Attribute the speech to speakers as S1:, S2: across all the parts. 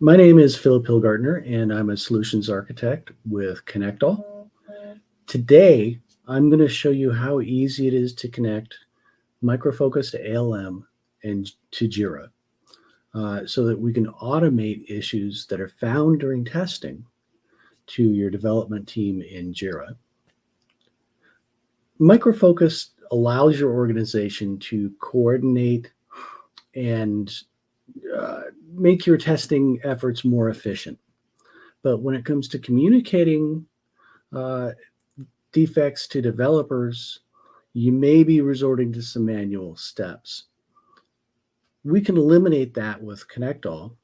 S1: My name is Philip Hilgartner, and I'm a solutions architect with ConnectALL. Today, I'm going to show you how easy it is to connect Micro Focus to ALM and to Jira so that we can automate issues that are found during testing to your development team in Jira. Micro Focus allows your organization to coordinate and make your testing efforts more efficient. But when it comes to communicating defects to developers, you may be resorting to some manual steps. We can eliminate that with ConnectALL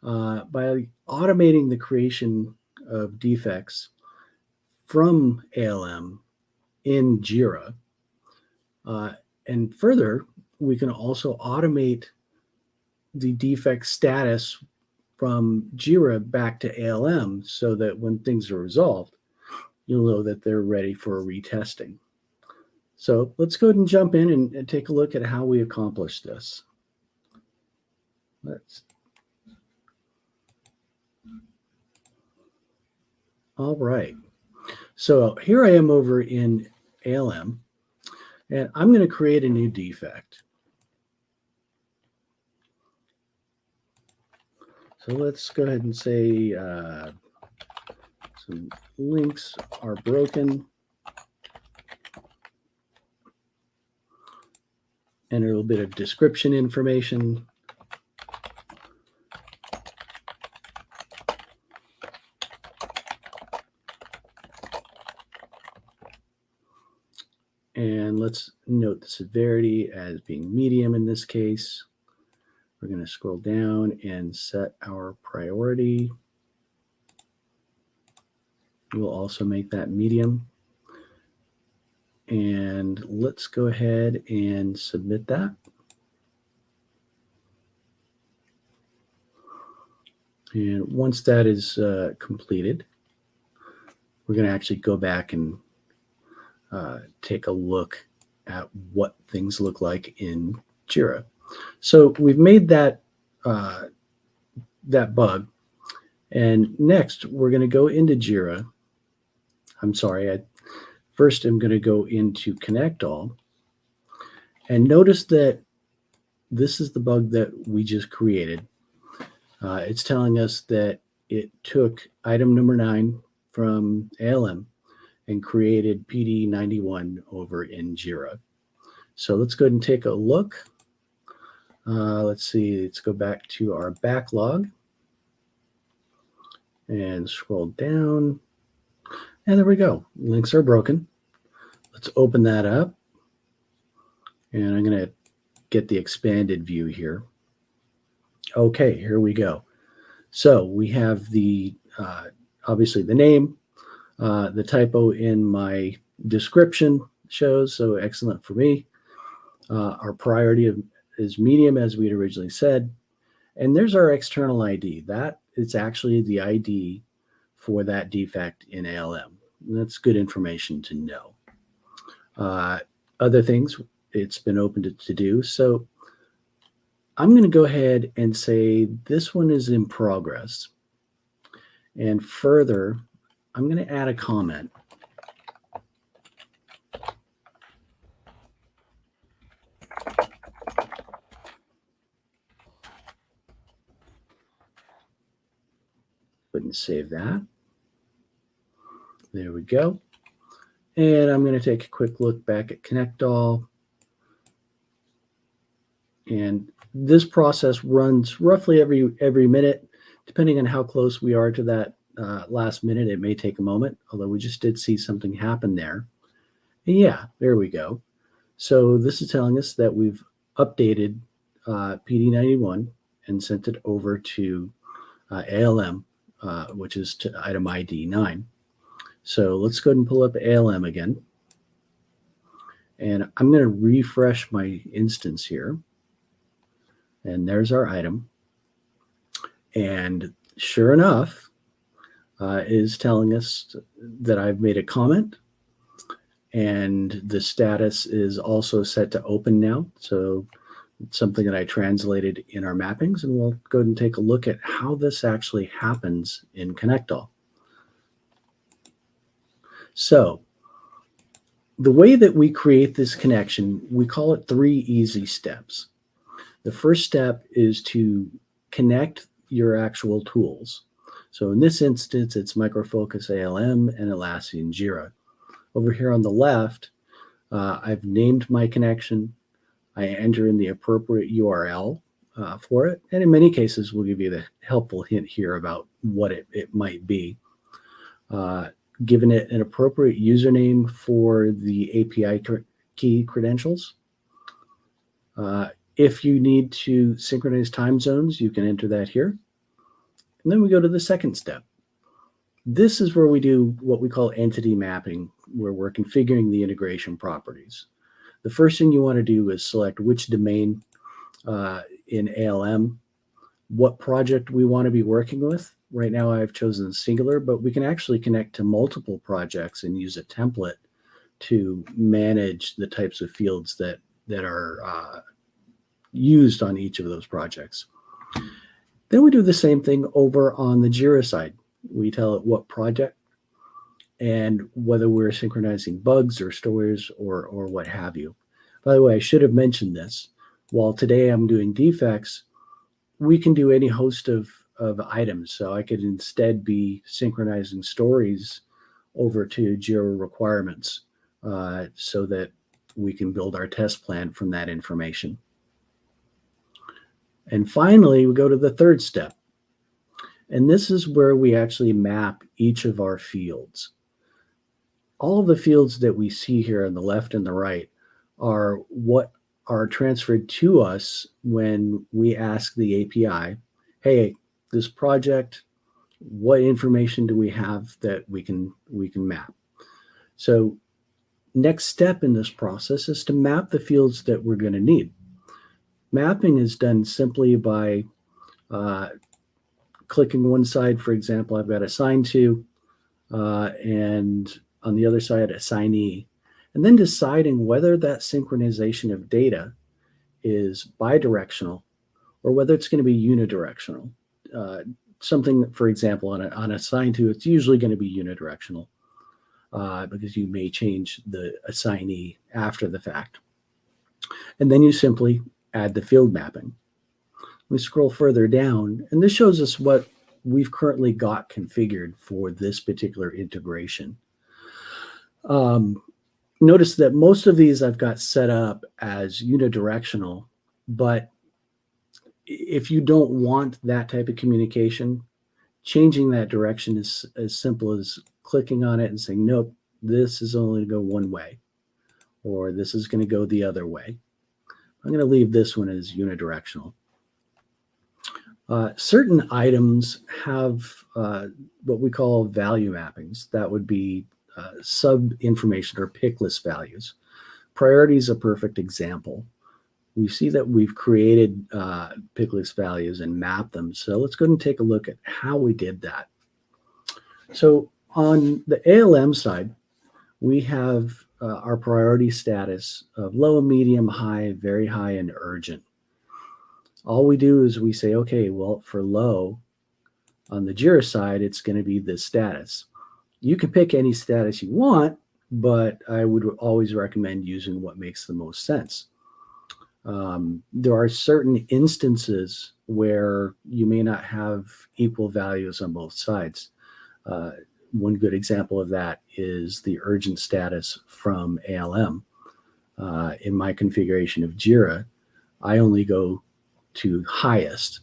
S1: by automating the creation of defects from ALM in Jira. And further, we can also automate the defect status from Jira back to ALM so that when things are resolved, you'll know that they're ready for retesting. So let's go ahead and jump in and take a look at how we accomplish this. All right. So here I am over in ALM, and I'm going to create a new defect. So let's go ahead and say some links are broken. And a little bit of description information. And let's note the severity as being medium in this case. We're going to scroll down and set our priority. We'll also make that medium. And let's go ahead and submit that. And once that is completed, we're going to actually go back and take a look at what things look like in Jira. So we've made that bug, and next we're going to go into Jira. First I'm going to go into ConnectALL, and notice that this is the bug that we just created. It's telling us that it took item number 9 from ALM and created PD 91 over in Jira. So let's go ahead and take a look. Let's see, let's go back to our backlog and scroll down. And there we go. Links are broken. Let's open that up. And I'm going to get the expanded view here. Okay, here we go. So we have the obviously the name, the typo in my description shows, so excellent for me. Our priority is medium, as we had originally said. And there's our external ID. That is actually the ID for that defect in ALM. And that's good information to know. Other things it's been opened to do. So I'm going to go ahead and say this one is in progress. And further, I'm going to add a comment. Go ahead and save that. There we go. And I'm going to take a quick look back at ConnectALL. And this process runs roughly every minute, depending on how close we are to that last minute. It may take a moment, although we just did see something happen there. And yeah, there we go. So this is telling us that we've updated PD 91 and sent it over to ALM, which is to item ID 9. So let's go ahead and pull up ALM again. And I'm going to refresh my instance here. And there's our item. And sure enough, is telling us that I've made a comment. And the status is also set to open now. So It's something that I translated in our mappings, and we'll go ahead and take a look at how this actually happens in ConnectALL. So the way that we create this connection, we call it 3 easy steps. The first step is to connect your actual tools. So in this instance, it's Micro Focus ALM and Atlassian Jira. Over here on the left, I've named my connection. I enter in the appropriate URL for it. And in many cases, we'll give you the helpful hint here about what it might be. Given it an appropriate username for the API key credentials. If you need to synchronize time zones, you can enter that here. And then we go to the second step. This is where we do what we call entity mapping, where we're configuring the integration properties. The first thing you want to do is select which domain in ALM, what project we want to be working with. Right now I've chosen singular, but we can actually connect to multiple projects and use a template to manage the types of fields that are used on each of those projects. Then we do the same thing over on the Jira side. We tell it what project and whether we're synchronizing bugs or stories or what have you. By the way, I should have mentioned this. While today I'm doing defects, we can do any host of items. So I could instead be synchronizing stories over to Jira requirements so that we can build our test plan from that information. And finally, we go to the third step. And this is where we actually map each of our fields. All of the fields that we see here on the left and the right are what are transferred to us when we ask the API, hey, this project, what information do we have that we can map? So next step in this process is to map the fields that we're going to need. Mapping is done simply by clicking one side. For example, I've got assigned to, and on the other side, assignee, and then deciding whether that synchronization of data is bidirectional or whether it's going to be unidirectional. Something, for example, on assigned to, it's usually going to be unidirectional because you may change the assignee after the fact. And then you simply add the field mapping. We scroll further down, and this shows us what we've currently got configured for this particular integration. Notice that most of these I've got set up as unidirectional, but if you don't want that type of communication, changing that direction is as simple as clicking on it and saying, nope, this is only to go one way, or this is going to go the other way. I'm going to leave this one as unidirectional. Certain items have what we call value mappings. That would be sub-information or pick list values. Priority is a perfect example. We see that we've created pick list values and mapped them. So let's go ahead and take a look at how we did that. So on the ALM side, we have our priority status of low, medium, high, very high, and urgent. All we do is we say, okay, well, for low, on the Jira side, it's going to be this status. You can pick any status you want, but I would always recommend using what makes the most sense. There are certain instances where you may not have equal values on both sides. One good example of that is the urgent status from ALM. In my configuration of Jira, I only go to highest.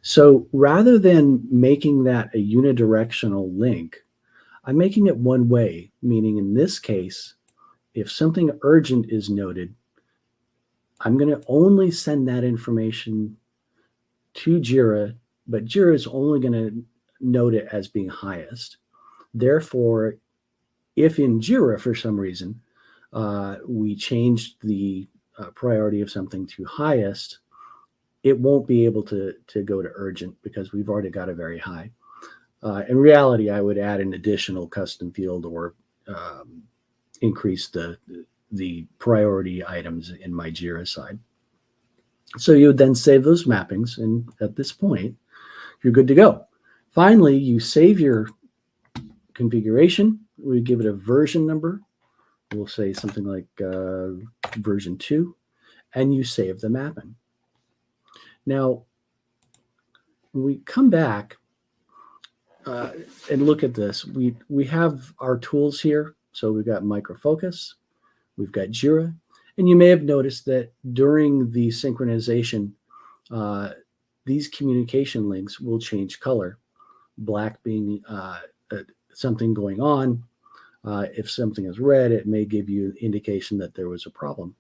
S1: So rather than making that a unidirectional link, I'm making it one way, meaning in this case, if something urgent is noted, I'm going to only send that information to Jira, but Jira is only going to note it as being highest. Therefore, if in Jira, for some reason, we changed the priority of something to highest, it won't be able to go to urgent because we've already got a very high. In reality, I would add an additional custom field or increase the priority items in my Jira side. So you would then save those mappings, and at this point, you're good to go. Finally, you save your configuration. We give it a version number. We'll say something like version 2, and you save the mapping. Now, when we come back and look at this, we have our tools here. So we've got Micro Focus, we've got Jira, and you may have noticed that during the synchronization, these communication links will change color, black being something going on. If something is red, it may give you indication that there was a problem.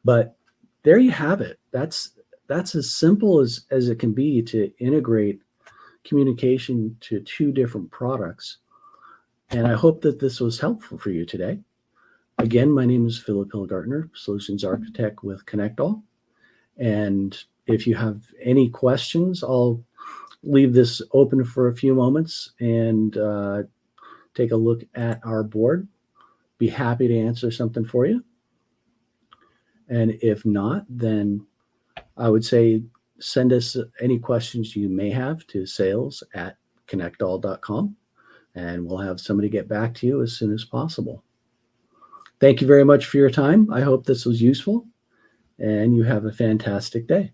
S1: But there you have it. That's as simple as it can be to integrate communication to two different products. And I hope that this was helpful for you today. Again, my name is Philip Hillgartner, Solutions Architect with ConnectALL. And if you have any questions, I'll leave this open for a few moments and take a look at our board. Be happy to answer something for you. And if not, then I would say send us any questions you may have to sales@connectall.com, and we'll have somebody get back to you as soon as possible. Thank you very much for your time. I hope this was useful, and you have a fantastic day.